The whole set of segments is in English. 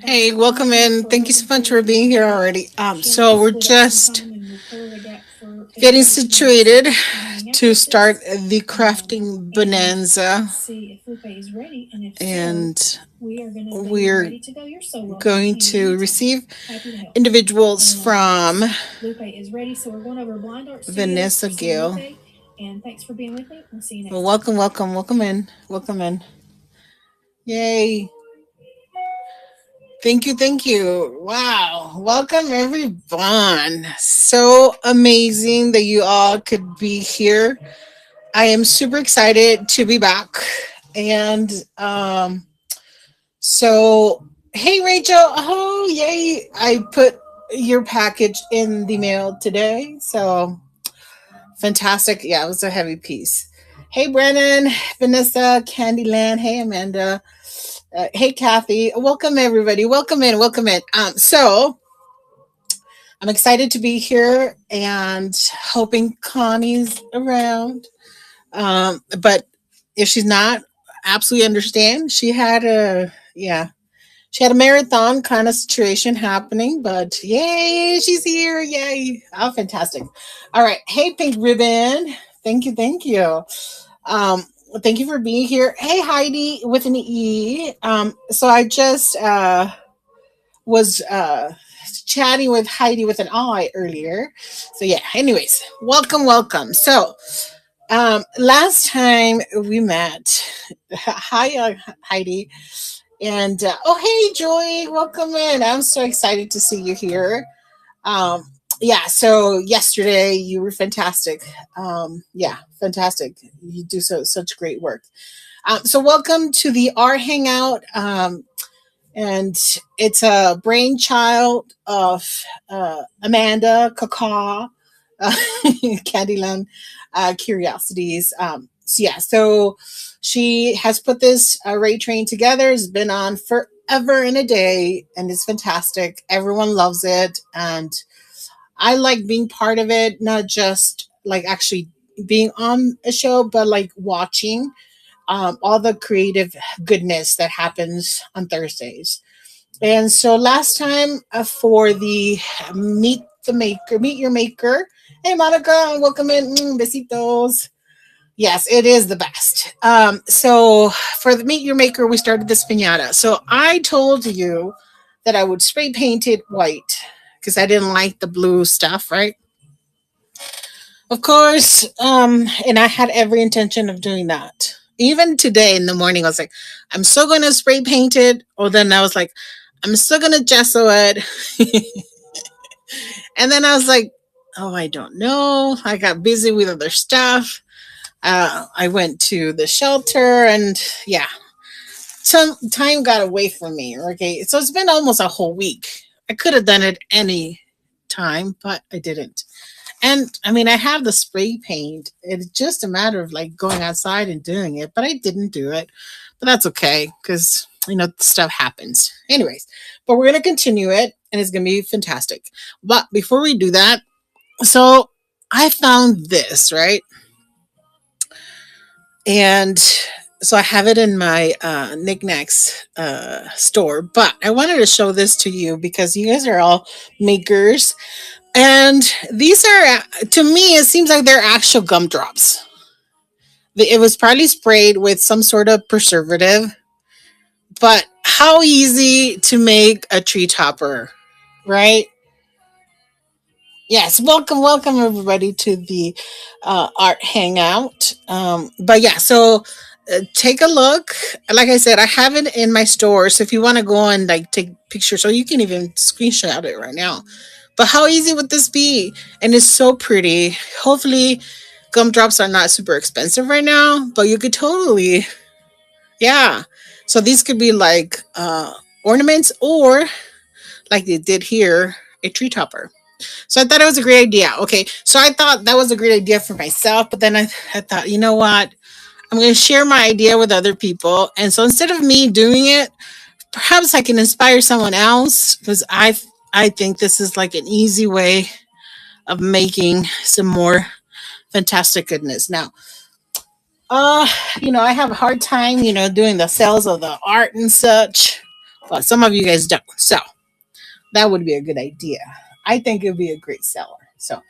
Hey, welcome in. Thank you so much for being here already. So we're just getting situated to start the crafting bonanza, and we're going to receive individuals from Vanessa Gill. Well, welcome, welcome, welcome in, welcome in. Yay! Thank you, thank you. Wow. Welcome everyone. So amazing that you all could be here. I am super excited to be back. And so hey Rachel. Oh yay. I put your package in the mail today. So fantastic. Yeah, it was a heavy piece. Hey Brennan, Vanessa, Candyland. Hey Amanda. Hey Kathy, welcome everybody. Welcome in, welcome in. So I'm excited to be here and hoping Connie's around. But if she's not, absolutely understand. She had a marathon kind of situation happening, but yay, she's here. Yay. Oh, fantastic. All right. Hey, Pink Ribbon. Thank you, thank you. Um, Thank you for being here. Hey, Heidi with an E. So I just was chatting with Heidi with an I earlier. So yeah. Anyways, welcome, welcome. So last time we met, hi Heidi, and oh hey Joy, welcome in. I'm so excited to see you here. Um, yeah, so yesterday you were fantastic. Yeah, fantastic. You do such great work. So welcome to the R Hangout, and it's a brainchild of Amanda Kaka, Candyland Curiosities. So yeah, so she has put this rate train together. It's been on forever and a day, and it's fantastic. Everyone loves it, and I like being part of it, not just like actually being on a show, but like watching all the creative goodness that happens on Thursdays. And so last time for the meet your maker. Hey Monica, welcome in. Besitos. Yes, it is the best. So for the meet your maker, we started this piñata. So I told you that I would spray paint it white because I didn't like the blue stuff, right? Of course, and I had every intention of doing that. Even today in the morning, I was like, I'm still going to spray paint it. Or then I was like, I'm still going to gesso it. And then I was like, oh, I don't know. I got busy with other stuff. I went to the shelter and yeah, some time got away from me. Okay. So it's been almost a whole week. I could have done it any time, but I didn't. And I mean, I have the spray paint. It's just a matter of like going outside and doing it, but I didn't do it. But that's okay because, stuff happens. Anyways, but we're going to continue it and it's going to be fantastic. But before we do that, so I found this, right? And so I have it in my knickknacks store, but I wanted to show this to you because you guys are all makers. And these are, to me, it seems like they're actual gumdrops. It was probably sprayed with some sort of preservative, but how easy to make a tree topper, right? Yes, welcome, welcome everybody to the art hangout. But yeah, so take a look. Like I said, I have it in my store, so if you want to go and like take pictures, or you can even screenshot it right now. But how easy would this be? And it's so pretty. Hopefully, gumdrops are not super expensive right now, but you could totally, yeah. So these could be like ornaments, or like they did here, a tree topper. So I thought it was a great idea. Okay, so I thought that was a great idea for myself, but then I thought, you know what? I'm going to share my idea with other people. And so instead of me doing it, perhaps I can inspire someone else because I think this is like an easy way of making some more fantastic goodness. Now, Uh, I have a hard time, doing the sales of the art and such. But some of you guys don't. So that would be a good idea. I think it would be a great seller. So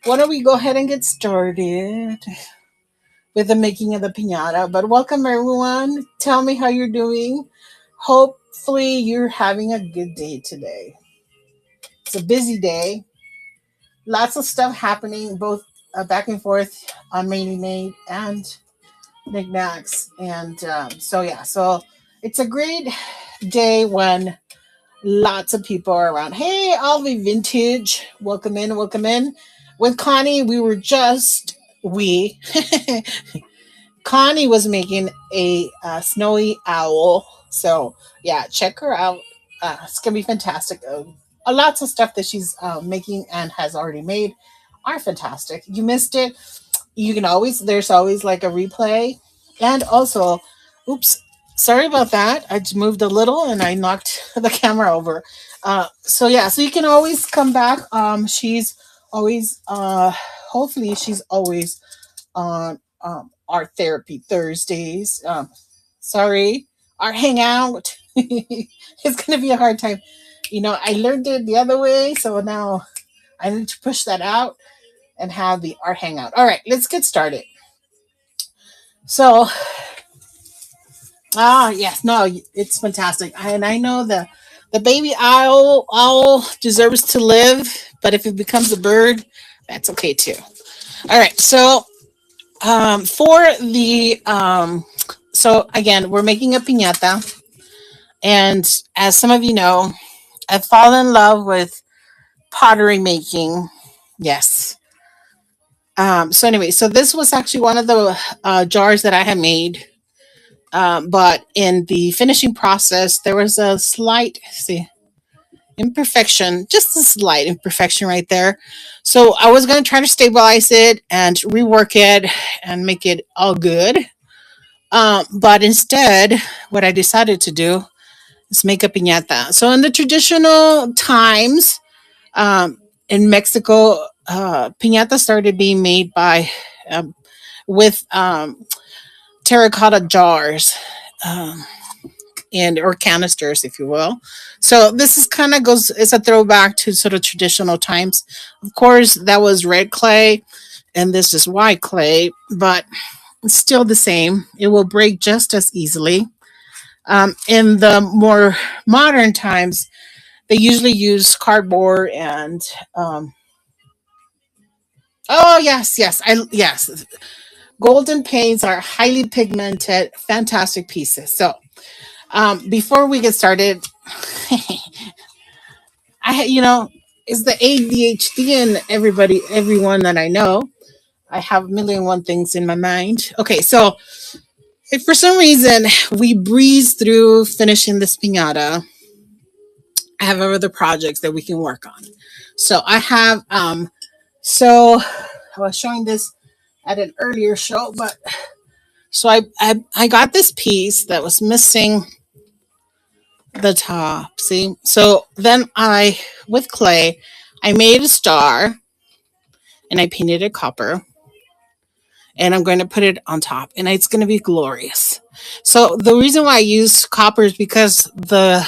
why don't we go ahead and get started with the making of the piñata? But welcome everyone. Tell me how you're doing. Hopefully you're having a good day today. It's a busy day. Lots of stuff happening, both back and forth on Mainly Made and knickknacks. And so it's a great day when lots of people are around. Hey, Alvi Vintage, welcome in, welcome in. With Connie, we Connie was making a snowy owl. So yeah, check her out. It's gonna be fantastic. Lots of stuff that she's making and has already made are fantastic. You missed it, you can always, there's always like a replay. And also, oops, sorry about that, I just moved a little and I knocked the camera over. So yeah, so you can always come back. She's always hopefully she's always on art therapy Thursdays. Sorry, art hangout. It's gonna be a hard time. I learned it the other way, so now I need to push that out and have the art hangout. All right, let's get started. So, yes, no, it's fantastic, and I know the baby owl deserves to live, but if it becomes a bird, that's okay too. All right, so for the so again, we're making a piñata, and as some of you know, I've fallen in love with pottery making. Yes. So anyway, so this was actually one of the jars that I had made. But in the finishing process, there was a slight, see, imperfection, just a slight imperfection right there. So I was going to try to stabilize it and rework it and make it all good. But instead, what I decided to do is make a piñata. So in the traditional times, in Mexico, piñata started being made by um, with terracotta jars. Um, and or canisters, if you will. So this is kind of goes, it's a throwback to sort of traditional times. Of course, that was red clay, and this is white clay, but it's still the same. It will break just as easily. In the more modern times, they usually use cardboard and oh yes, yes, golden paints are highly pigmented, fantastic pieces. So before we get started, it's the ADHD and everyone that I know. I have a million and one things in my mind. Okay, so if for some reason we breeze through finishing this piñata, I have other projects that we can work on. So I have, so I was showing this at an earlier show, but so I got this piece that was missing the top. See, so then with clay, I made a star and I painted it copper and I'm going to put it on top and it's going to be glorious. So the reason why I use copper is because the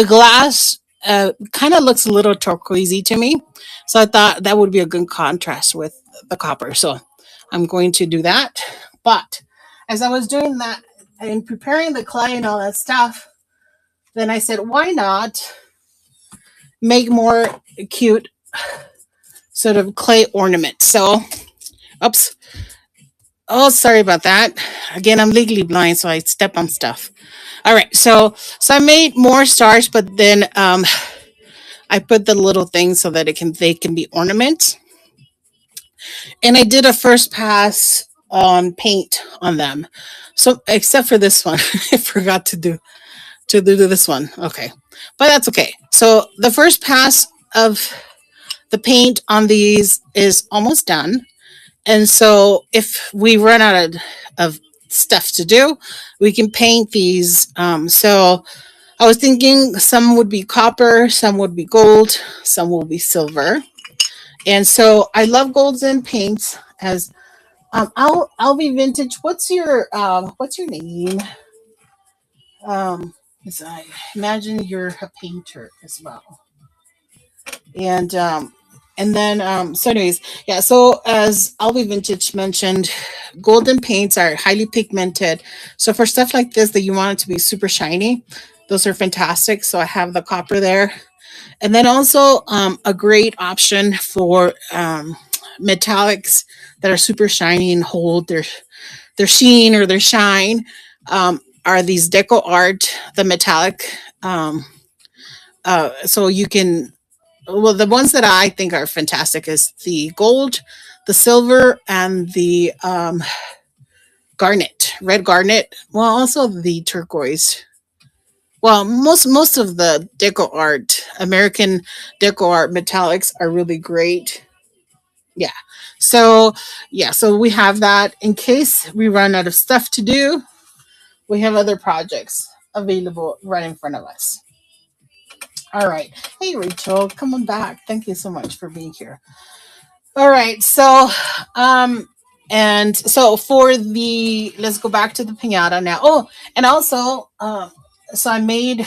glass kind of looks a little turquoisey to me. So I thought that would be a good contrast with the copper. So I'm going to do that. But as I was doing that and preparing the clay and all that stuff, then I said, why not make more cute sort of clay ornaments? So, oops. Oh, sorry about that. Again, I'm legally blind, so I step on stuff. All right, so I made more stars, but then I put the little things so that they can be ornaments. And I did a first pass on paint on them. So except for this one, I forgot to do this one. Okay, but that's okay. So the first pass of the paint on these is almost done. And so if we run out of stuff to do, we can paint these. So I was thinking some would be copper, some would be gold, some will be silver. And so I love golds and paints as I'll be vintage. What's your name? Um, 'Cause I imagine you're a painter as well. And then so anyways, yeah, so as Albi Vintage mentioned, golden paints are highly pigmented. So for stuff like this that you want it to be super shiny, those are fantastic. So I have the copper there. And then also a great option for metallics that are super shiny and hold their sheen or their shine, are these deco art, the metallic. So you can, well, the ones that I think are fantastic is the gold, the silver, and the garnet, red garnet. Well, also the turquoise. Well, most of the deco art, American deco art metallics are really great. Yeah. So yeah, so we have that in case we run out of stuff to do. We have other projects available right in front of us. All right. Hey, Rachel, come on back. Thank you so much for being here. All right. So, and so for the, let's go back to the piñata now. Oh, and also, so I made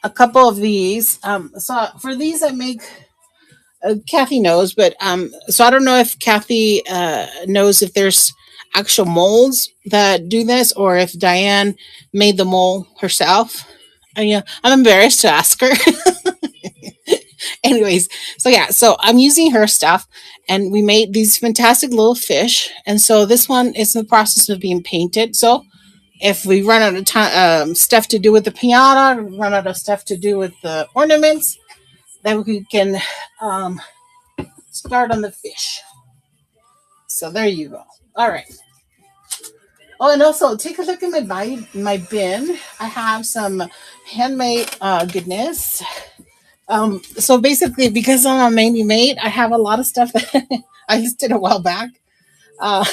a couple of these. So for these, I make, Kathy knows, but so I don't know if Kathy knows if there's actual molds that do this or if Diane made the mold herself. Yeah, I'm embarrassed to ask her. Anyways, so yeah, so I'm using her stuff and we made these fantastic little fish. And so this one is in the process of being painted. So if we run out of time, stuff to do with the piñata, run out of stuff to do with the ornaments, then we can um, start on the fish. So there you go. All right. Oh, and also take a look at my bin. I have some handmade goodness. So basically, because I'm a mainly made, I have a lot of stuff that I listed a while back. Uh,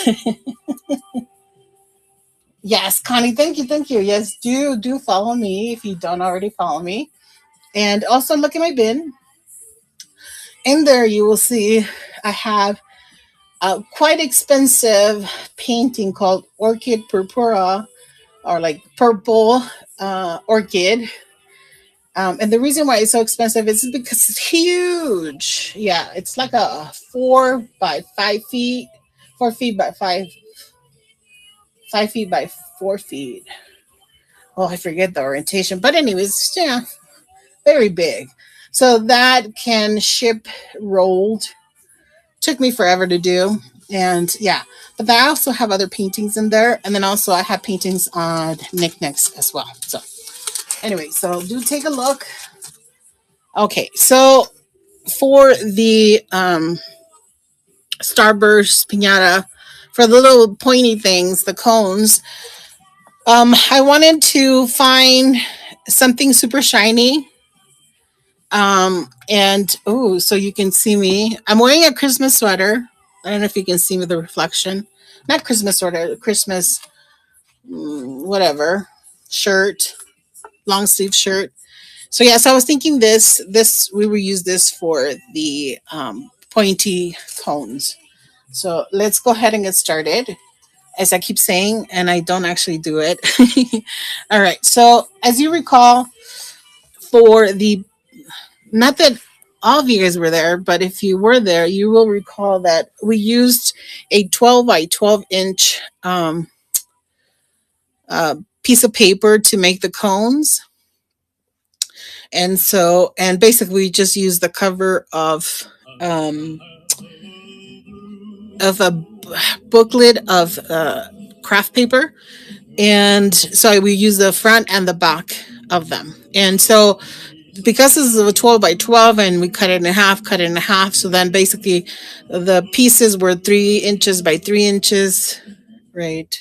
yes, Connie, thank you, thank you. Yes, do follow me if you don't already follow me, and also look at my bin. In there, you will see I have a quite expensive painting called Orchid Purpura, or like purple orchid. And the reason why it's so expensive is because it's huge. Yeah, it's like a 4 by 5 feet, 4 feet by 5 feet by 4 feet. Oh, I forget the orientation, but anyways, yeah, very big. So that can ship rolled. Took me forever to do, and yeah. But I also have other paintings in there, and then also I have paintings on knickknacks as well. So anyway, so do take a look. Okay, so for the Starburst Pinata, for the little pointy things, the cones, I wanted to find something super shiny. And oh, so you can see me. I'm wearing a Christmas sweater. I don't know if you can see me the reflection. Not Christmas sweater, Christmas, whatever shirt, long sleeve shirt. So yeah, so I was thinking this we will use this for the pointy cones. So let's go ahead and get started. As I keep saying, and I don't actually do it. All right. So as you recall, for the, not that all of you guys were there, but if you were there, you will recall that we used a 12 by 12-inch uh, piece of paper to make the cones. And so, and basically, we just used the cover um, of a booklet of craft paper, and so we use the front and the back of them. And so because this is a 12 by 12 and we cut it in half, so then basically the pieces were 3 inches by 3 inches, right?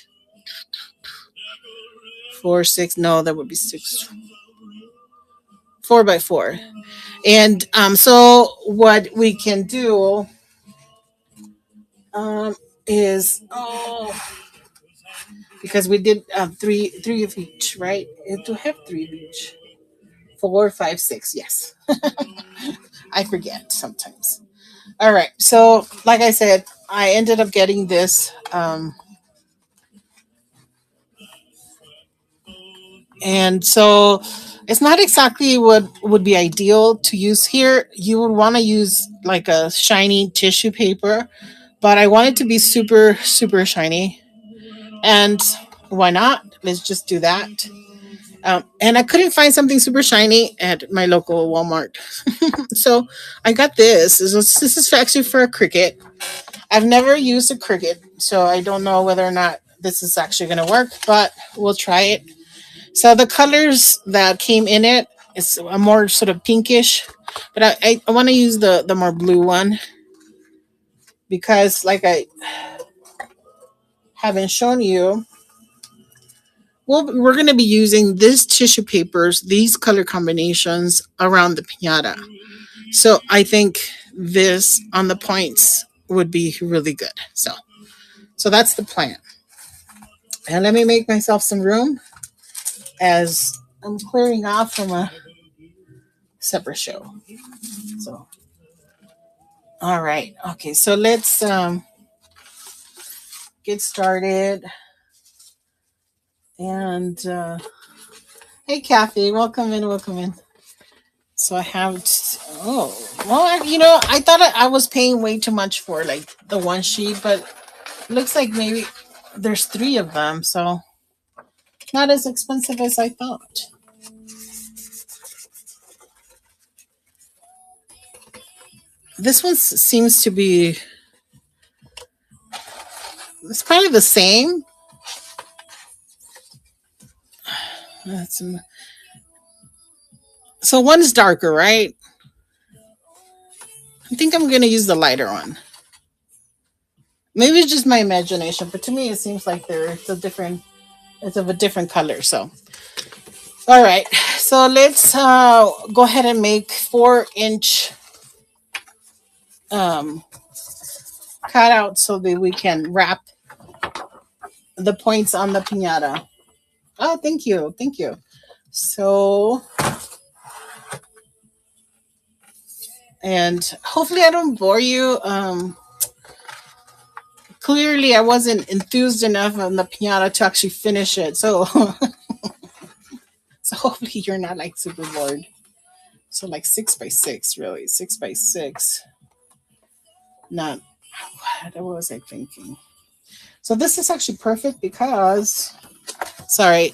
4 6, no, that would be 6, 4 by 4. And so what we can do um is, oh, because we did three of each, right? To have three of each. 4 5 6, yes. I forget sometimes. All right. So, like I said, I ended up getting this. And so it's not exactly what would be ideal to use here. You would want to use like a shiny tissue paper, but I want it to be super, super shiny. And why not? Let's just do that. And I couldn't find something super shiny at my local Walmart. So I got this. This is actually for a Cricut. I've never used a Cricut, so I don't know whether or not this is actually going to work, but we'll try it. So the colors that came in it is a more sort of pinkish, but I want to use the more blue one because, like I haven't shown you, we're going to be using these tissue papers, these color combinations around the piñata. So I think this on the points would be really good. So that's the plan. And let me make myself some room as I'm clearing off from a separate show. So all right. Okay, so let's get started. And hey, Kathy, welcome in, welcome in. So I have, oh, well, I thought I was paying way too much for like the one sheet, but it looks like maybe there's three of them, so not as expensive as I thought. This one seems to be, it's probably the same. That's, so one's darker, right? I think I'm going to use the lighter one. Maybe it's just my imagination, but to me it seems like it's of a different color. So, all right. So let's go ahead and make 4-inch um, cutout so that we can wrap the points on the piñata. Oh, thank you, thank you. So, and hopefully I don't bore you. Clearly I wasn't enthused enough on the piñata to actually finish it. So, so hopefully you're not like super bored. So like 6x6, really 6x6. Not what was I thinking? So this is actually perfect because, sorry,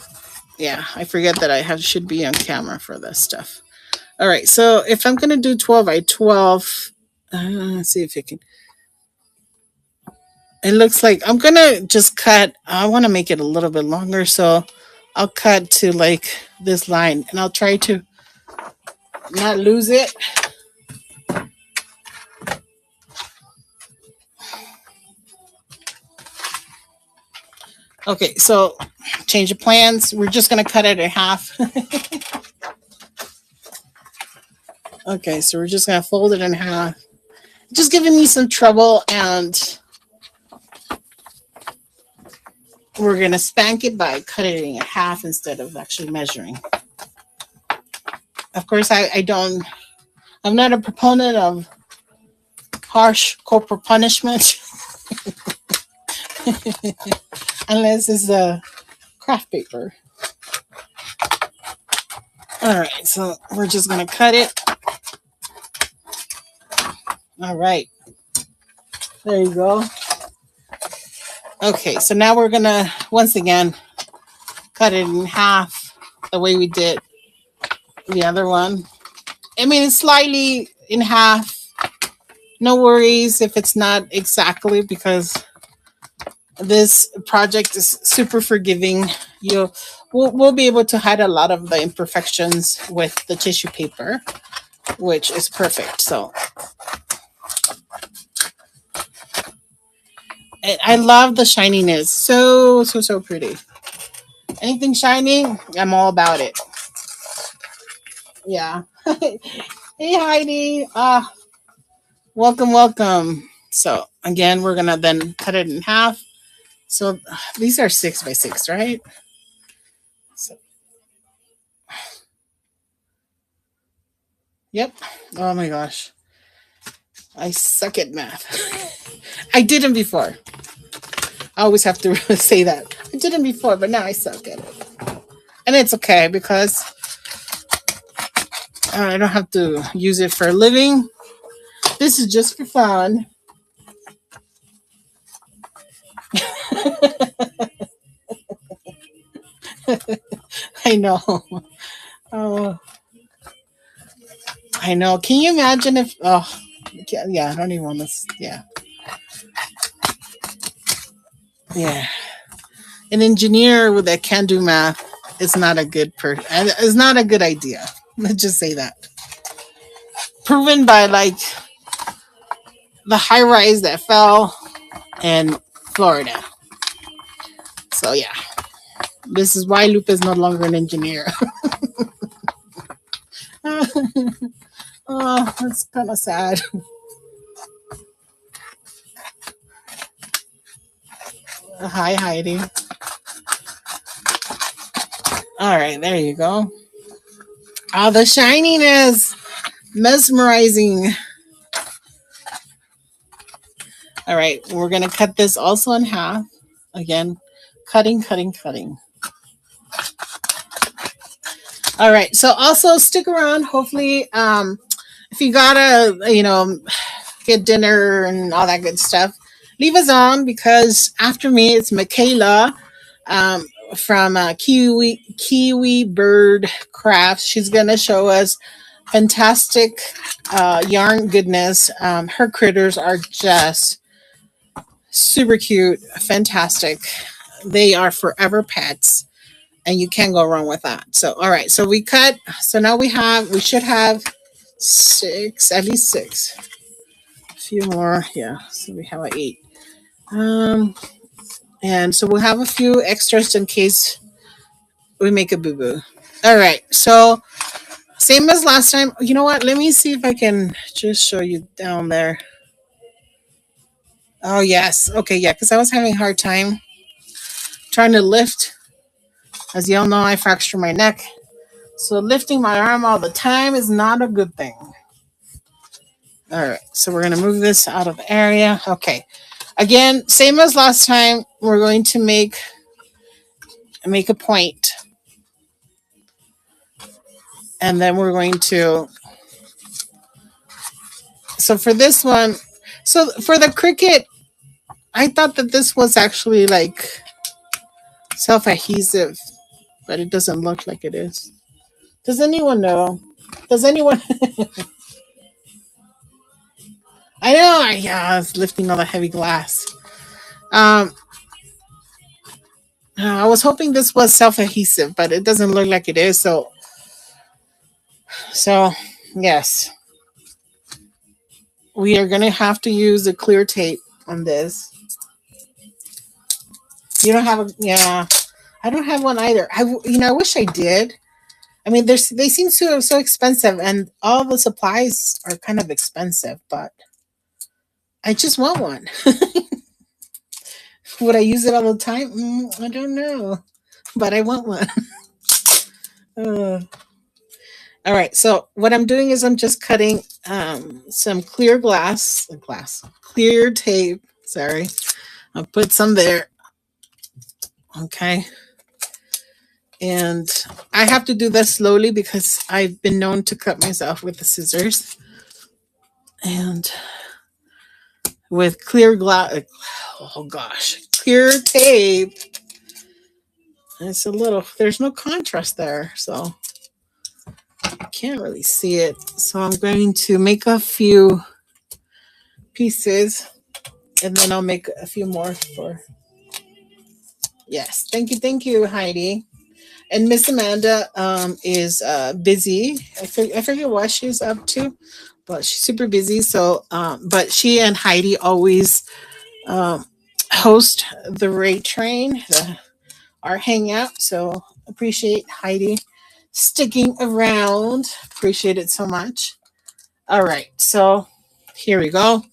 yeah, I forget that should be on camera for this stuff. All right, so if I'm gonna do 12 by 12, let's see if it can. It looks like I'm gonna just cut. I want to make it a little bit longer, so I'll cut to like this line, and I'll try to not lose it. Okay, so change of plans. We're just gonna cut it in half. Okay, so we're just gonna fold it in half. Just giving me some trouble, and we're gonna spank it by cutting it in half instead of actually measuring. Of course, I'm not a proponent of harsh corporal punishment unless it's a craft paper. All right, so we're just gonna cut it. All right, there you go. Okay, so now we're gonna once again cut it in half the way we did the other one. I mean, it's slightly in half. No worries if it's not exactly, because this project is super forgiving. We'll be able to hide a lot of the imperfections with the tissue paper, which is perfect. So I love the shininess. So pretty. Anything shiny, I'm all about it. Yeah. Hey Heidi. Welcome. So again, we're gonna then cut it in half. So these are 6x6, right? So, yep. Oh my gosh. I suck at math. I didn't before. I always have to say that. I didn't before, but now I suck at it. And it's okay because I don't have to use it for a living. This is just for fun. I know. Oh, I know. Can you imagine if? Oh, yeah. I don't even want to. Yeah, yeah. An engineer that can do math is not a good person. It's not a good idea. Let's just say that. Proven by like the high rise that fell in Florida. So yeah, this is why Lupe is no longer an engineer. Oh, that's kind of sad. Hi, Heidi. All right, there you go. Oh, the shininess. Mesmerizing. All right, we're going to cut this also in half. Again, cutting, cutting, cutting. All right, so also stick around. Hopefully, if you gotta, get dinner and all that good stuff, leave us on because after me, it's Michaela from Kiwi Bird Crafts. She's going to show us fantastic yarn goodness. Her critters are just super cute, fantastic. They are forever pets, and you can't go wrong with that. So, all right, so we cut. So now we should have six, at least six. A few more, yeah. So we have an 8. And so we'll have a few extras in case we make a boo boo. All right, so same as last time. You know what? Let me see if I can just show you down there. Oh, yes. Okay, yeah, because I was having a hard time trying to lift. As you all know, I fractured my neck. So lifting my arm all the time is not a good thing. All right, so we're going to move this out of the area. Okay. Again, same as last time, we're going to make a point. And then we're going to... So for this one... So for the cricket, I thought that this was actually like self-adhesive, but it doesn't look like it is. Does anyone know? Does anyone? I know. I was lifting all the heavy glass. I was hoping this was self-adhesive, but it doesn't look like it is. So yes, we are gonna have to use the clear tape on this. You don't have a, yeah. I don't have one either. I wish I did. I mean, they seem so expensive, and all the supplies are kind of expensive. But I just want one. Would I use it all the time? I don't know, but I want one. uh, all right. So what I'm doing is I'm just cutting some clear clear tape. Sorry, I'll put some there. Okay. And I have to do this slowly because I've been known to cut myself with the scissors. And with clear glass, oh gosh, clear tape. It's there's no contrast there, so I can't really see it. So I'm going to make a few pieces and then I'll make a few more for, yes. Thank you, Heidi. And Miss Amanda is busy. I forget what she's up to, but she's super busy. So, but she and Heidi always host the rate train, our hangout. So appreciate Heidi sticking around. Appreciate it so much. All right, so here we go.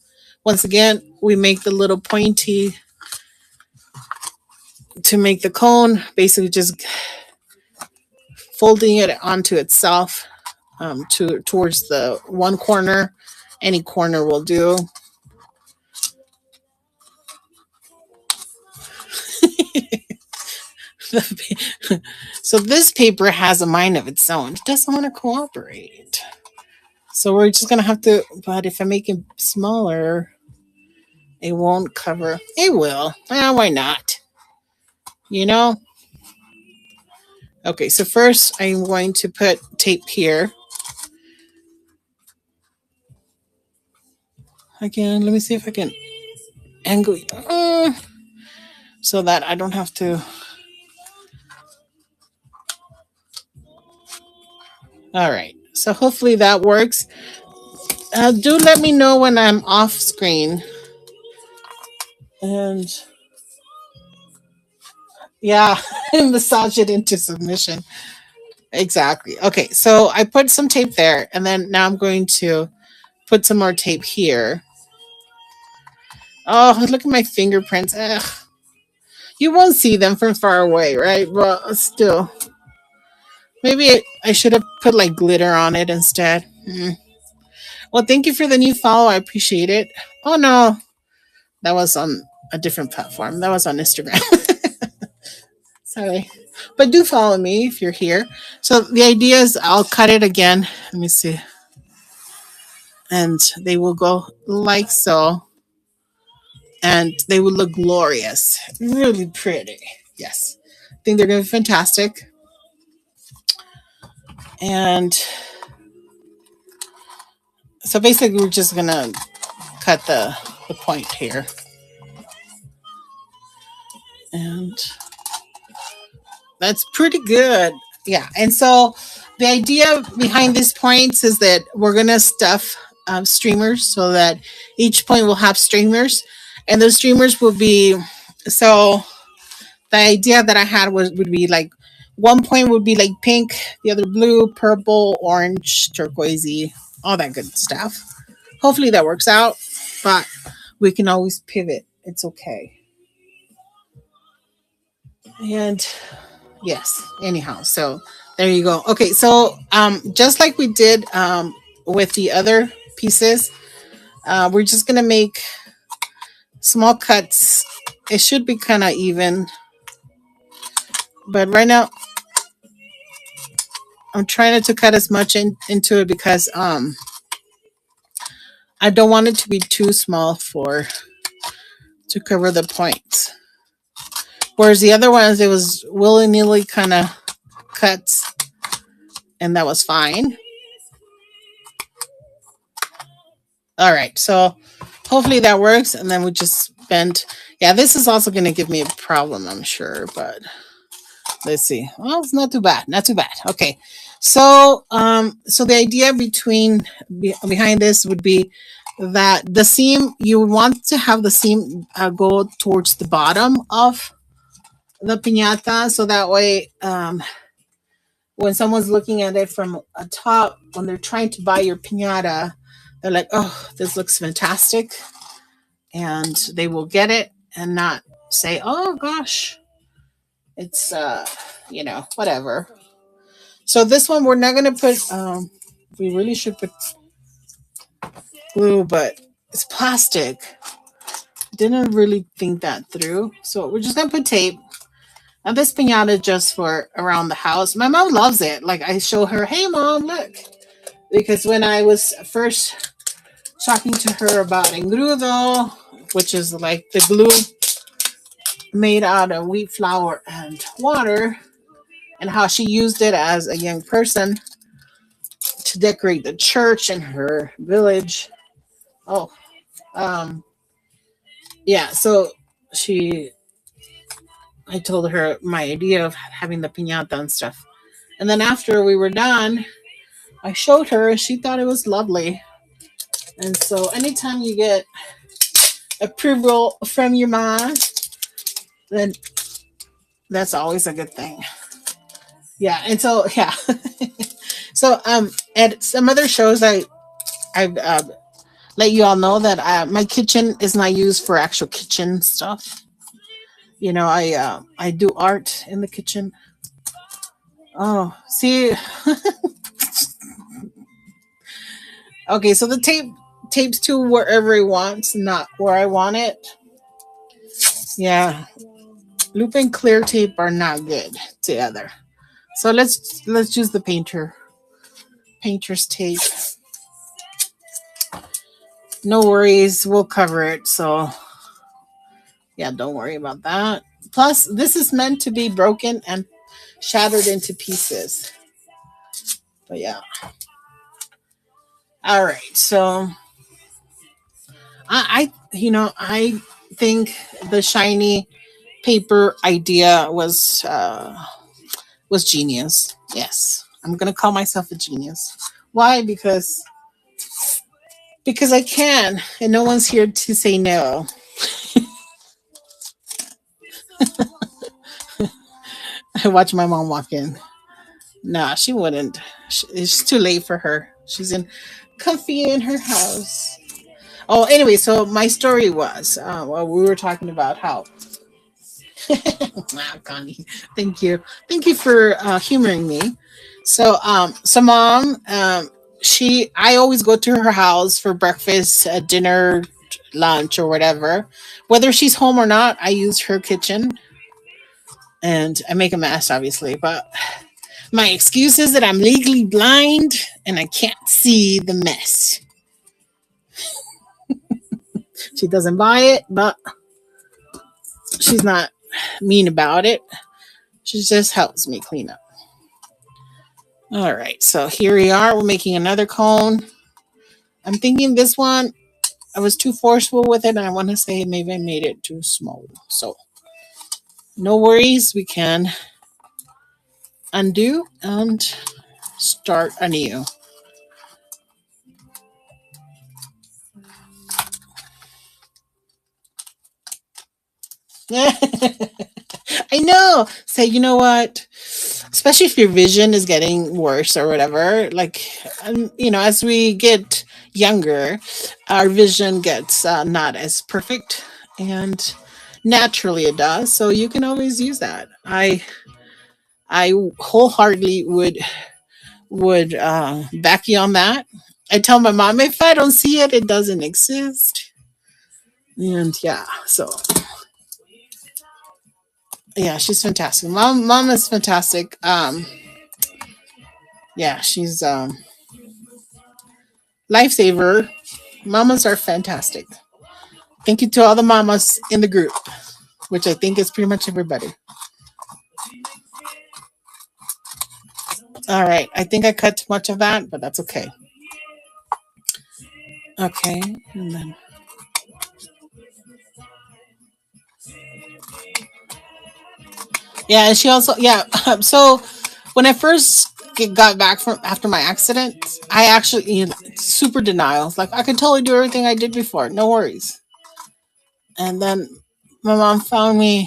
Once again, we make the little pointy to make the cone. Basically, just folding it onto itself towards the one corner Any corner will do. So this paper has a mind of its own. It doesn't want to cooperate. So we're just going to have to, but if I make it smaller, it won't cover. It will. Why not? You know? Okay, so first I'm going to put tape here. Again, let me see if I can angle so that I don't have to. All right, so hopefully that works. Do let me know when I'm off screen. And yeah, massage it into submission. Exactly. Okay, so I put some tape there, and then now I'm going to put some more tape here. Oh, look at my fingerprints. Ugh. You won't see them from far away, right? But still. Maybe I should have put like glitter on it instead. Well, thank you for the new follow. I appreciate it. Oh, no. That was on a different platform. That was on Instagram. Sorry. But do follow me if you're here. So the idea is I'll cut it again. Let me see. And they will go like so. And they will look glorious. Really pretty. Yes. I think they're going to be fantastic. And so basically we're just going to cut the point here. And that's pretty good. Yeah. And so the idea behind these points is that we're going to stuff streamers so that each point will have streamers. And those streamers will be, so the idea that I had would be like one point would be like pink, the other blue, purple, orange, turquoisey, all that good stuff. Hopefully that works out, but we can always pivot. It's okay. And yes, anyhow, so there you go. Okay, so just like we did with the other pieces, we're just gonna make small cuts. It should be kind of even, but right now I'm trying not to cut as much into it because I don't want it to be too small to cover the points. Whereas the other ones, it was willy-nilly kind of cuts, and that was fine. All right, so hopefully that works, and then we just bend. Yeah, this is also going to give me a problem, I'm sure, but let's see. Well, it's not too bad. Not too bad. Okay, so so the idea behind this would be that the seam, you would want to have the seam go towards the bottom of the piñata, so that way when someone's looking at it from a top, when they're trying to buy your piñata, they're like, oh, this looks fantastic, and they will get it and not say, oh gosh, it's whatever. So this one we're not going to put we really should put glue, but it's plastic. Didn't really think that through, so we're just going to put tape. Now this piñata is just for around the house. My mom loves it. Like I show her, hey mom, look, because when I was first talking to her about engrudo, which is like the glue made out of wheat flour and water, and how she used it as a young person to decorate the church in her village. Oh, yeah. So I told her my idea of having the piñata and stuff. And then after we were done, I showed her and she thought it was lovely. And so anytime you get approval from your mom, then that's always a good thing. Yeah. And so, yeah. So, at some other shows, I've let you all know that my kitchen is not used for actual kitchen stuff. You know, I do art in the kitchen. Oh, see. Okay, so the tape tapes to wherever he wants, not where I want it. Yeah, Lupe and clear tape are not good together. So let's use the painter's tape. No worries, we'll cover it. So yeah, don't worry about that. Plus, this is meant to be broken and shattered into pieces. But yeah. All right. So I think the shiny paper idea was genius. Yes. I'm gonna call myself a genius. Why? Because I can, and no one's here to say no. I watch my mom walk in. Nah, she wouldn't. It's too late for her. She's in comfy in her house. Oh, anyway, so my story was, well, we were talking about how. Wow, Connie, thank you for humoring me. So mom, I always go to her house for breakfast, dinner, lunch, or whatever. Whether she's home or not, I use her kitchen, and I make a mess, obviously. But my excuse is that I'm legally blind and I can't see the mess. She doesn't buy it, but she's not mean about it. She just helps me clean up. All right, so here we are. We're making another cone. I'm thinking this one, I was too forceful with it, and I want to say maybe I made it too small. So no worries, we can undo and start anew. I know. Say, you know what? Especially if your vision is getting worse or whatever. Like, as we get younger, our vision gets not as perfect, and naturally it does. So you can always use that. I wholeheartedly would back you on that. I tell my mom if I don't see it, it doesn't exist. And yeah, so yeah, she's fantastic. Mom is fantastic. Yeah, she's lifesaver. Mamas are fantastic. Thank you to all the mamas in the group, which I think is pretty much everybody. All right, I think I cut too much of that, but that's okay. Okay, and then yeah, and she also yeah. So when I first got back from after my accident, I actually super denial. Like I could totally do everything I did before, no worries. And then my mom found me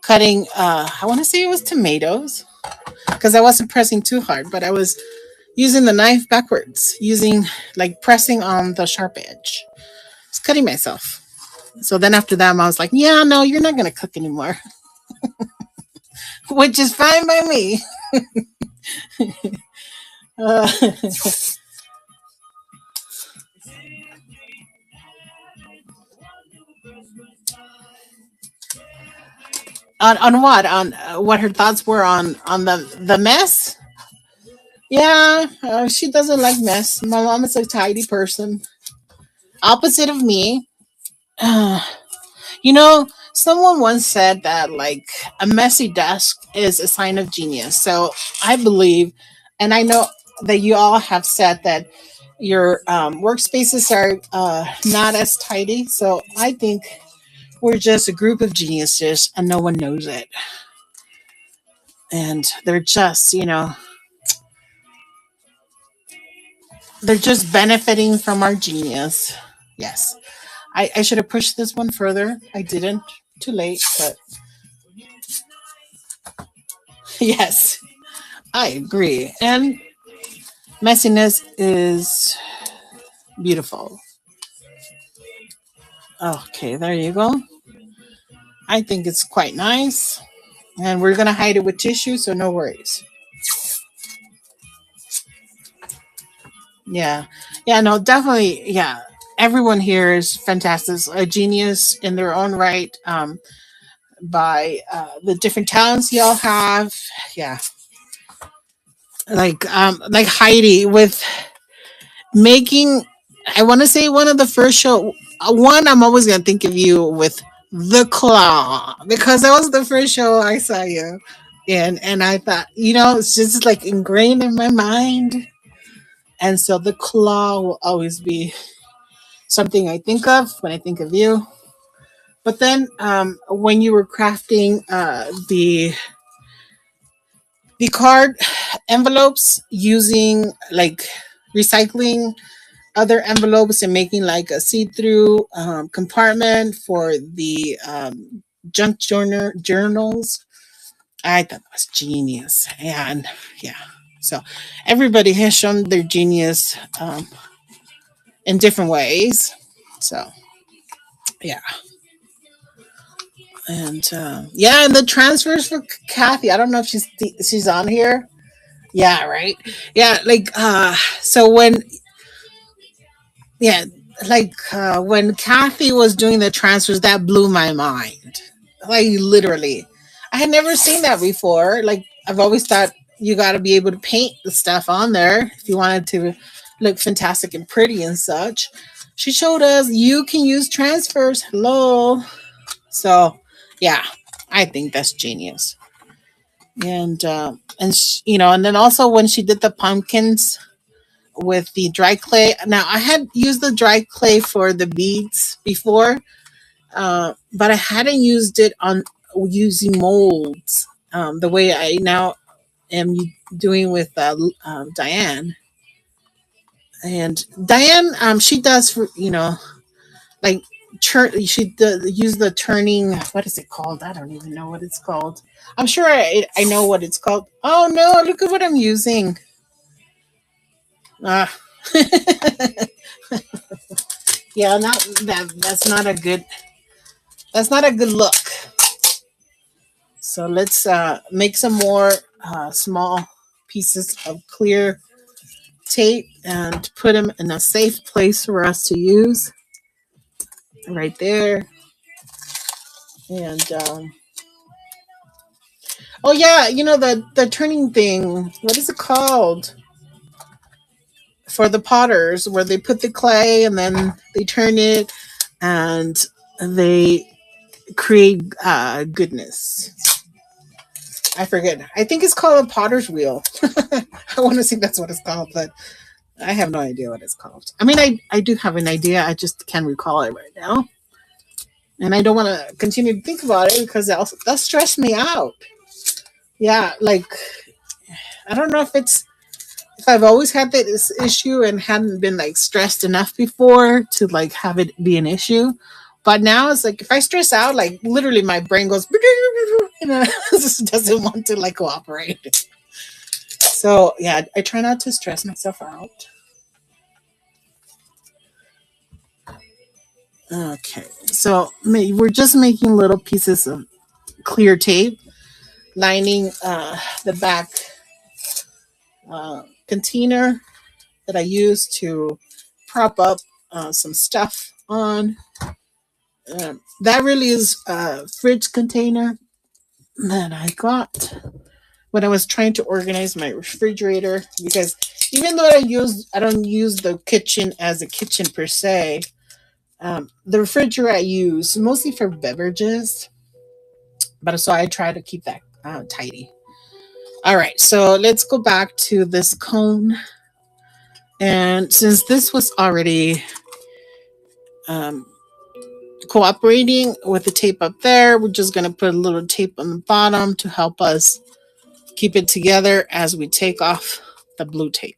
cutting. I want to say it was tomatoes because I wasn't pressing too hard, but I was using the knife backwards, using like pressing on the sharp edge. I was cutting myself. So then after that, I was like, yeah, no, you're not gonna cook anymore, which is fine by me. Uh, on what? On what her thoughts were on the mess? Yeah, she doesn't like mess. My mom is a tidy person, opposite of me. Someone once said that like a messy desk is a sign of genius. So I believe, and I know that you all have said that your workspaces are not as tidy. So I think we're just a group of geniuses and no one knows it. And they're just benefiting from our genius. Yes. I should have pushed this one further. I didn't. Too late, but yes, I agree. And messiness is beautiful. Okay, there you go. I think it's quite nice. And we're going to hide it with tissue, so no worries. Yeah. Yeah, no, definitely. Yeah, everyone here is fantastic, a genius in their own right. By the different talents y'all have. Yeah, like Heidi with making. I want to say one of the first show. One, I'm always gonna think of you with the claw because that was the first show I saw you in, and I thought, it's just like ingrained in my mind, and so the claw will always be something I think of when I think of you. But then, when you were crafting the card envelopes using like recycling other envelopes and making like a see-through compartment for the junk journals. I thought that was genius. And yeah, so everybody has shown their genius in different ways. So yeah, and yeah, and the transfers for Kathy. I don't know if she's on here. Yeah, right. Yeah, like so when yeah, like when Kathy was doing the transfers, that blew my mind. Like literally, I had never seen that before. Like I've always thought you got to be able to paint the stuff on there if you wanted to look fantastic and pretty and such. She showed us you can use transfers. Hello. So yeah, I think that's genius. And then also when she did the pumpkins with the dry clay. Now I had used the dry clay for the beads before, but I hadn't used it on using molds the way I now am doing with Diane. And Diane, she does like use the turning. What is it called? I don't even know what it's called. I'm sure I know what it's called. Oh no! Look at what I'm using. Ah. Yeah, not that. That's not a good look. So let's make some more small pieces of clear tape and put them in a safe place for us to use. Right there. And oh yeah, the turning thing. What is it called? For the potters, where they put the clay and then they turn it and they create goodness. I forget. I think it's called a potter's wheel. I want to see if that's what it's called, but I have no idea what it's called. I mean, I do have an idea. I just can't recall it right now. And I don't want to continue to think about it because that'll stress me out. Yeah, like, I don't know if I've always had this issue and hadn't been like stressed enough before to like have it be an issue. But now it's like if I stress out, like literally my brain goes, it just doesn't want to like cooperate. So yeah, I try not to stress myself out. Okay, so we're just making little pieces of clear tape, lining the back container that I use to prop up some stuff on. That really is a fridge container that I got when I was trying to organize my refrigerator because even though I don't use the kitchen as a kitchen per se. The refrigerator I use mostly for beverages, but so I try to keep that tidy. All right, so let's go back to this cone. And since this was already um, cooperating with the tape up there, we're just going to put a little tape on the bottom to help us keep it together as we take off the blue tape.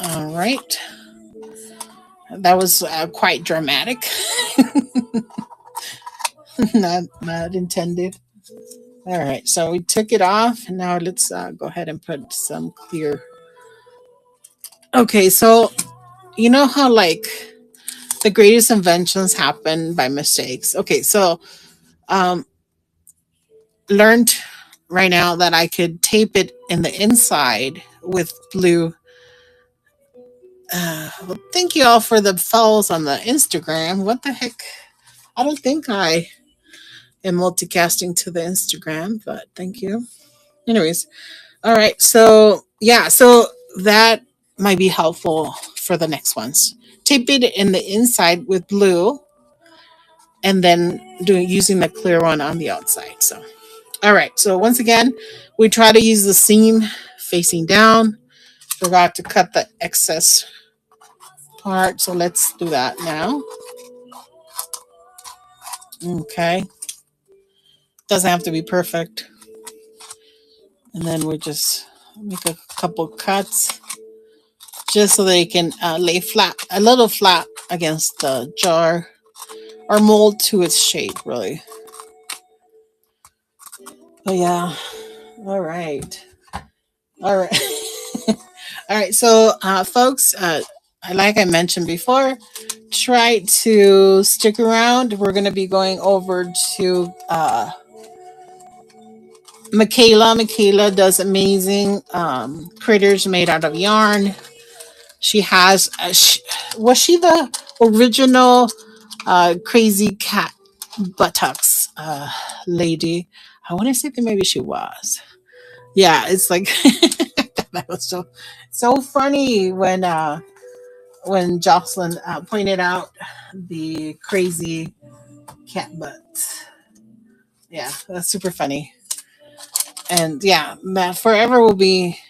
All right. That was quite dramatic. Not intended. All right, so we took it off. And now let's go ahead and put some clear. Okay, so you know how like the greatest inventions happen by mistakes. Okay, so Um, Learned right now that I could tape it in the inside with blue. Well, thank you all for the follows on the Instagram. What the heck? I don't think I am multicasting to the Instagram, but thank you. Anyways, all right. So yeah, so that might be helpful for the next ones. Tape it in the inside with blue, and then doing using the clear one on the outside. So all right. So once again, we try to use the seam facing down. Forgot to cut the excess part, so let's do that now. Okay. Doesn't have to be perfect. And then we just make a couple cuts just so they can lay flat, a little flat against the jar or mold to its shape, really. But yeah, all right. All right. All right. So, folks, like I mentioned before, try to stick around. We're going to be going over to Michaela. Michaela does amazing critters made out of yarn. She has, was she the original crazy cat buttocks lady? I want to say that maybe she was. Yeah, it's like that was so funny when Jocelyn pointed out the crazy cat butts. Yeah, that's super funny. And yeah, that forever will be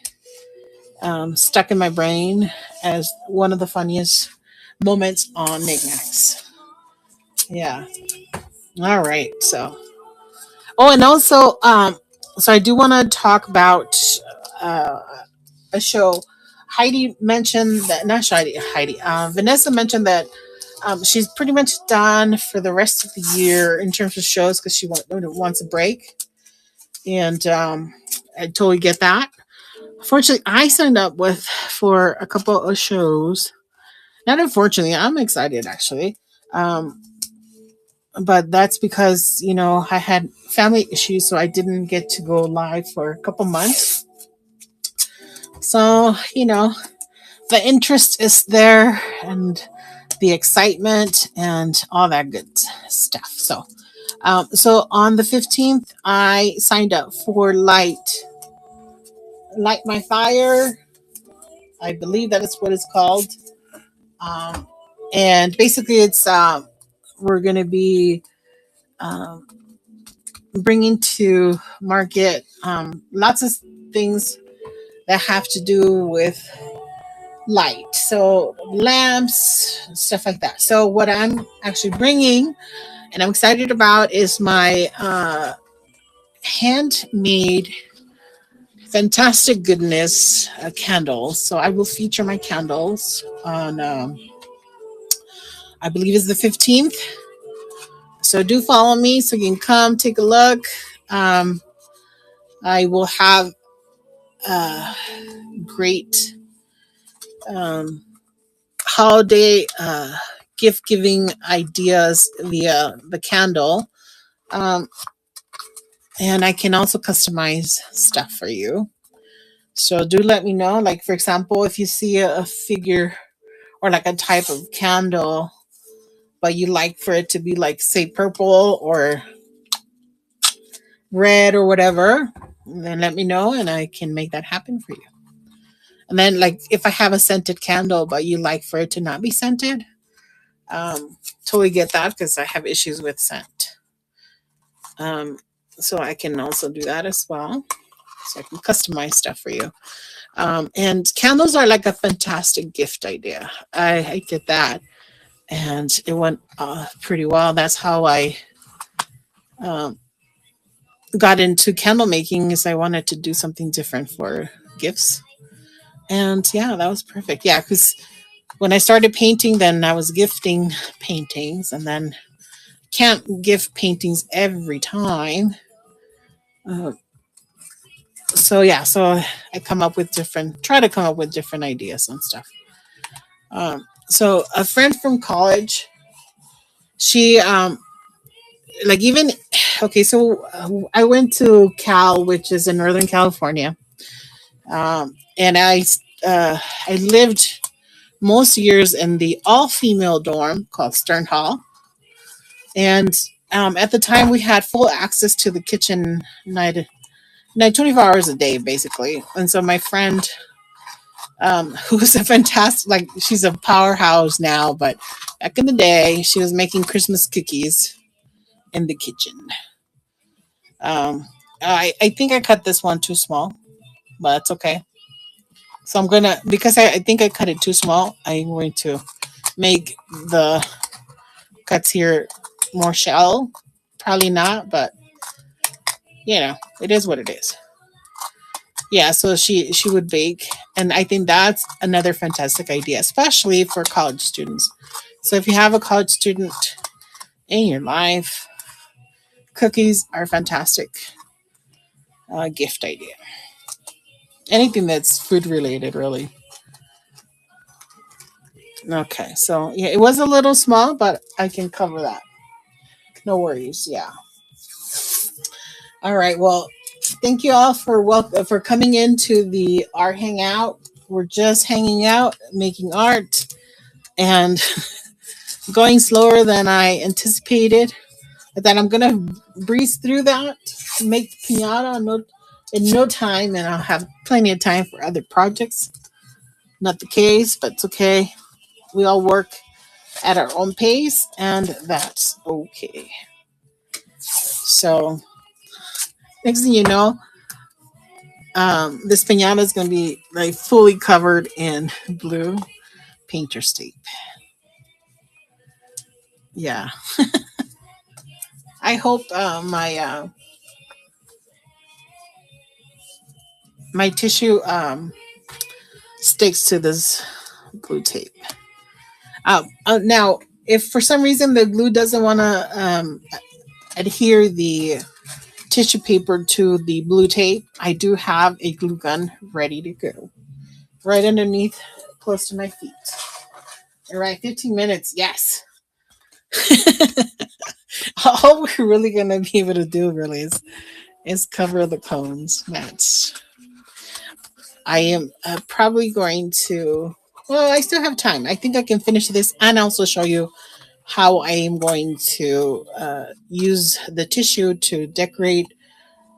stuck in my brain as one of the funniest moments on Knickknacks. Yeah. All right. So, oh, and also, so I do want to talk about uh, a show. Heidi mentioned that, not Heidi, Vanessa mentioned that she's pretty much done for the rest of the year in terms of shows because she wants a break. And I totally get that. Fortunately, I signed up with for a couple of shows. Not unfortunately, I'm excited actually. Um, but that's because, I had family issues, so I didn't get to go live for a couple months. So, the interest is there and the excitement and all that good stuff. So on the 15th, I signed up for Light My Fire. I believe that is what it's called. Um, and basically, it's we're going to be um, bringing to market lots of things that have to do with light. So lamps, stuff like that. So what I'm actually bringing and I'm excited about is my handmade fantastic goodness candles. So I will feature my candles on, I believe it's the 15th. So do follow me so you can come take a look. Um, I will have great um, holiday gift giving ideas via the candle. Um, and I can also customize stuff for you. So do let me know. Like, for example, if you see a figure or like a type of candle, but you like for it to be like, say, purple or red or whatever, then let me know and I can make that happen for you. And then, like, if I have a scented candle, but you like for it to not be scented, totally get that because I have issues with scent. So I can also do that as well. So I can customize stuff for you. And candles are like a fantastic gift idea. I did that, and it went pretty well. That's how I um, got into candle making. Is I wanted to do something different for gifts, and yeah, that was perfect. Yeah, because when I started painting, then I was gifting paintings, and then can't gift paintings every time. Uh, so yeah, so I try to come up with different ideas and stuff. So a friend from college, she like even okay. So I went to Cal, which is in Northern California, and I lived most years in the all female dorm called Stern Hall, and at the time we had full access to the kitchen night 24 hours a day basically. And so my friend, who's a fantastic, like she's a powerhouse now, but back in the day she was making Christmas cookies in the kitchen. I think I cut this one too small, but that's okay. So I'm gonna, because I think I cut it too small, I'm going to make the cuts here more shallow. Probably not, but it is what it is. Yeah, so she would bake, and I think that's another fantastic idea, especially for college students. So if you have a college student in your life, cookies are a fantastic gift idea. Anything that's food related, really. Okay, so yeah, it was a little small, but I can cover that. No worries. Yeah. All right. Well, thank you all for coming into the art hangout. We're just hanging out, making art, and going slower than I anticipated. But then I'm gonna breeze through that, make the pinata in no time, and I'll have plenty of time for other projects. Not the case, but it's okay. We all work at our own pace, and that's okay. So next thing you know, this pinata is going to be like fully covered in blue painter's tape. Yeah, I hope my tissue sticks to this glue tape. Now, if for some reason the glue doesn't want to adhere the tissue paper to the blue tape, I do have a glue gun ready to go right underneath, close to my feet. All right, 15 minutes. Yes. All we're really gonna be able to do really is cover the cones. That's I am probably going to. Well, I still have time. I think I can finish this and also show you how I am going to use the tissue to decorate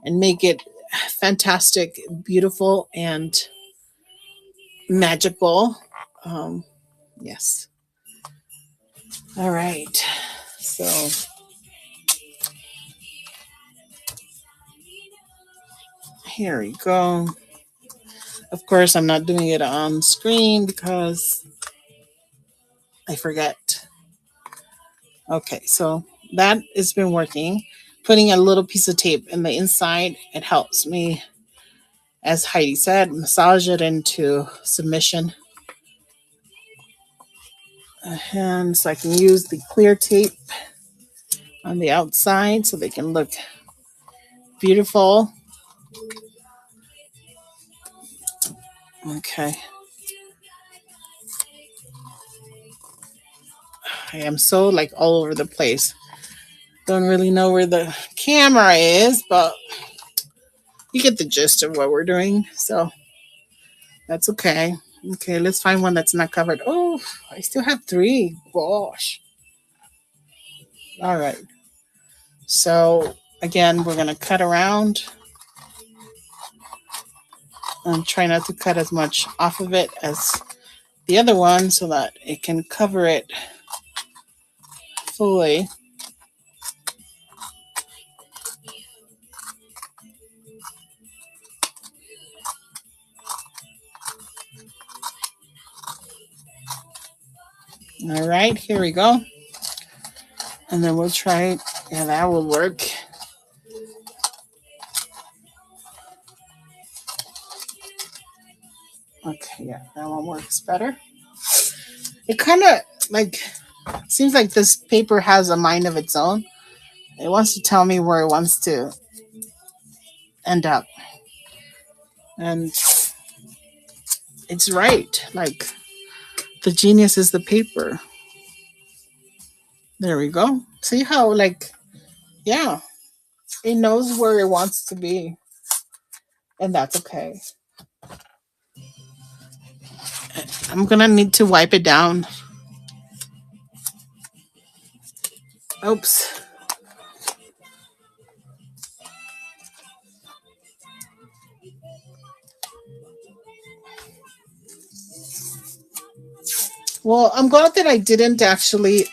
and make it fantastic, beautiful, and magical. Um, yes. All right. So here we go. Of course, I'm not doing it on screen because I forget. Okay, so that has been working. Putting a little piece of tape in the inside, it helps me, as Heidi said, massage it into submission. And so I can use the clear tape on the outside so they can look beautiful. Okay. I am so like all over the place. Don't really know where the camera is, but you get the gist of what we're doing. So that's okay. Okay, let's find one that's not covered. Oh, I still have three. Gosh. All right. So again, we're going to cut around and try not to cut as much off of it as the other one so that it can cover it fully. All right, here we go. And then we'll try it. Yeah, that will work. Okay, yeah, that one works better. It kind of like seems like this paper has a mind of its own. It wants to tell me where it wants to end up. And it's right. Like the genius is the paper. There we go. See how like Yeah, it knows where it wants to be, and that's okay. I'm gonna need to wipe it down. Oops. Well, I'm glad that I didn't actually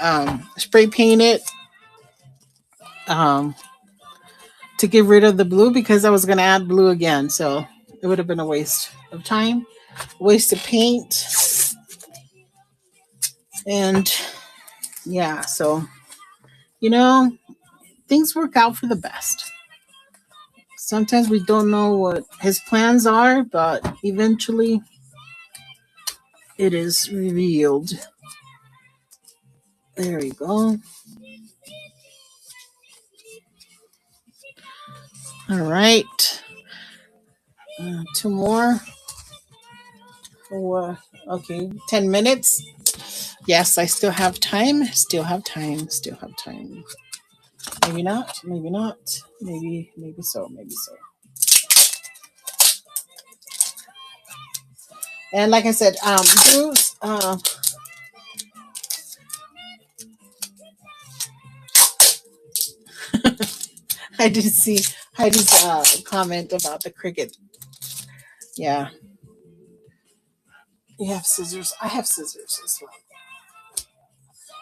spray paint it um, to get rid of the blue because I was going to add blue again. So it would have been a waste of time, waste of paint. And yeah, so, you know, things work out for the best. Sometimes we don't know what his plans are, but eventually it is revealed. There we go. All right. Two more. For, okay, 10 minutes. Yes, I still have time. Still have time. Still have time. Maybe not. Maybe not. Maybe so. Maybe so. And like I said, Bruce, I did see Heidi's comment about the cricket. Yeah, you have scissors. I have scissors as well.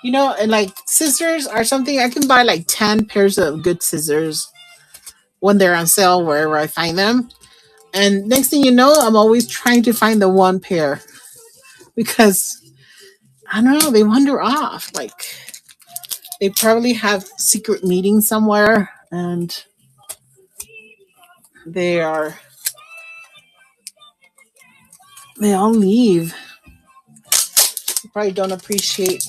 You know, and like scissors are something I can buy like 10 pairs of good scissors when they're on sale wherever I find them. And next thing you know, I'm always trying to find the one pair because I don't know, they wander off. Like they probably have secret meetings somewhere and they are they all leave. They probably don't appreciate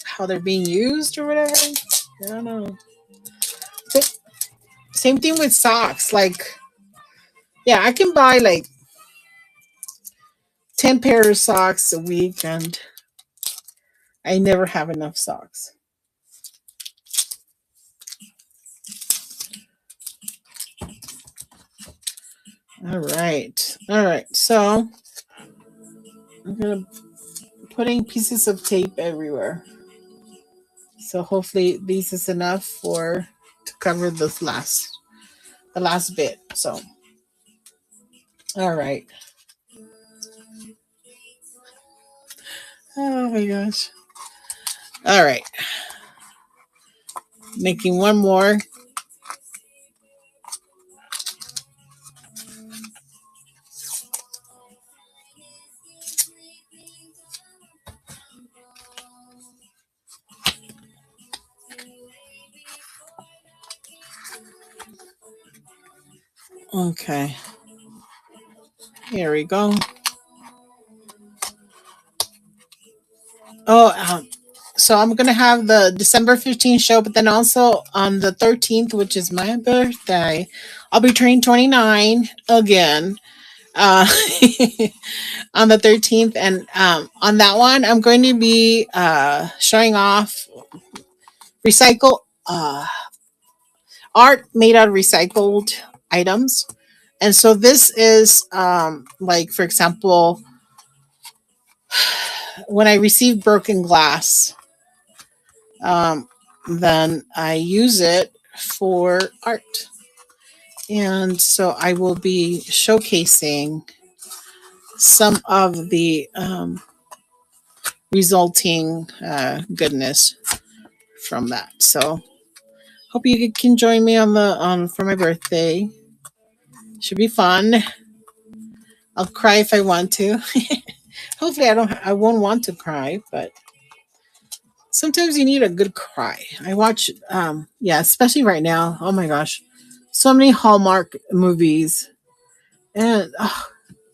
how they're being used or whatever. I don't know. Sa- Same thing with socks. Like, yeah, I can buy like 10 pairs of socks a week and I never have enough socks. All right. All right. So I'm gonna putting pieces of tape everywhere. So hopefully this is enough for to cover the last bit. So all right. Oh my gosh. All right. Making one more. Okay. Here we go. Oh, so I'm gonna have the December 15th show, but then also on the 13th, which is my birthday, I'll be turning 29 again. Uh, on the 13th, and on that one, I'm going to be showing off recycle art made out of recycled items. And so this is like, for example, when I receive broken glass, um, then I use it for art. And so I will be showcasing some of the resulting goodness from that. So hope you can join me on the for my birthday. Should be fun. I'll cry if I want to. Hopefully I won't want to cry, but sometimes you need a good cry. I watch yeah, especially right now. Oh my gosh. So many Hallmark movies and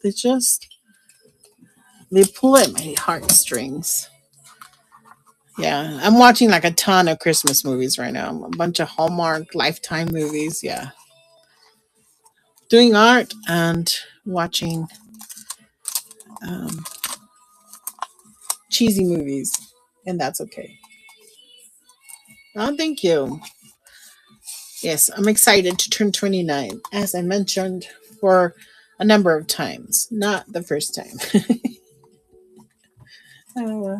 they just they pull at my heartstrings. Yeah, I'm watching like a ton of Christmas movies right now. A bunch of Hallmark Lifetime movies. Yeah, doing art and watching um, cheesy movies, and that's okay. Oh, thank you. Yes, I'm excited to turn 29, as I mentioned for a number of times. Not the first time. Uh,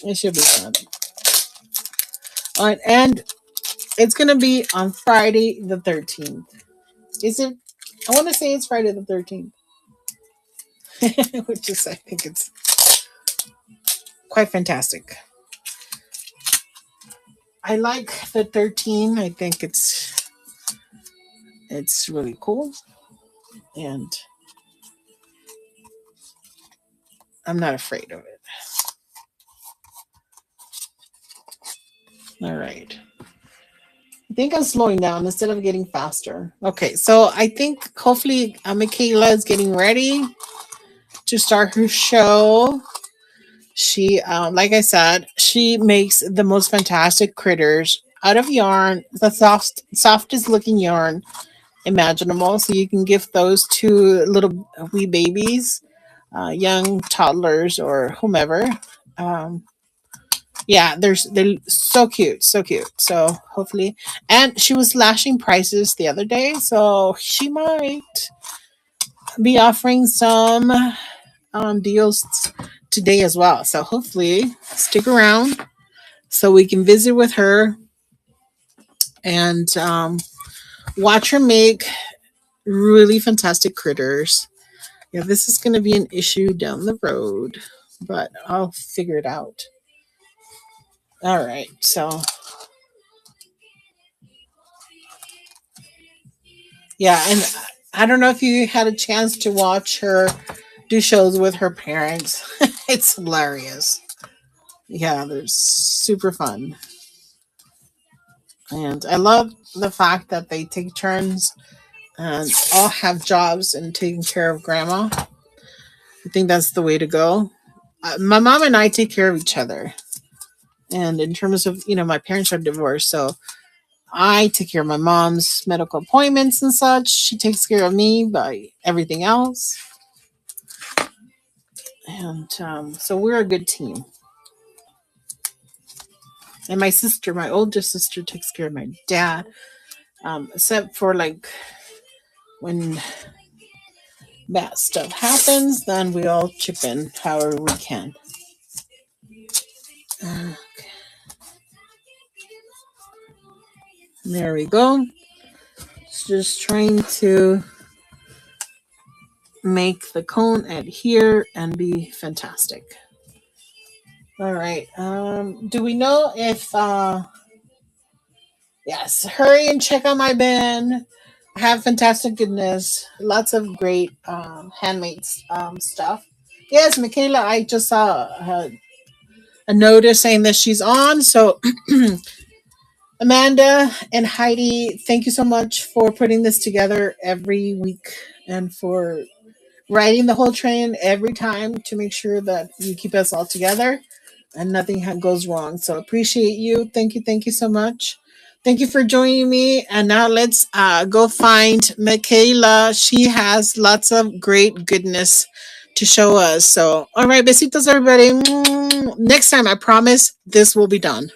it should be fun. And it's going to be on Friday the 13th. Is it? I want to say it's Friday the 13th, which is, I think it's quite fantastic. I like the 13. I think it's really cool. And I'm not afraid of it. All right. I think I'm slowing down instead of getting faster. Okay, so I think hopefully Michaela is getting ready to start her show. She, like I said, she makes the most fantastic critters out of yarn, the softest looking yarn imaginable. So you can gift those to little wee babies, young toddlers, or whomever. Um, yeah, they're so cute, so cute. So hopefully, and she was slashing prices the other day, so she might be offering some deals today as well. So hopefully, stick around so we can visit with her and watch her make really fantastic critters. Yeah, this is going to be an issue down the road, but I'll figure it out. All right, so yeah, and I don't know if you had a chance to watch her do shows with her parents. It's hilarious. Yeah, they're super fun. And I love the fact that they take turns and all have jobs and taking care of grandma. I think that's the way to go. My mom and I take care of each other. And in terms of, my parents are divorced. So I take care of my mom's medical appointments and such. She takes care of me by everything else. And so we're a good team. And my sister, my oldest sister, takes care of my dad. Except for like when bad stuff happens, then we all chip in however we can. Uh, there we go. Just trying to make the cone adhere and be fantastic. All right. Do we know if yes, hurry and check on my bin. I have fantastic goodness. Lots of great handmade stuff. Yes, Michaela, I just saw a notice saying that she's on. So Amanda and Heidi, thank you so much for putting this together every week and for riding the whole train every time to make sure that you keep us all together and nothing goes wrong. So appreciate you. Thank you so much. Thank you for joining me. And now let's go find Michaela. She has lots of great goodness to show us. So, all right, besitos, everybody. Next time, I promise this will be done.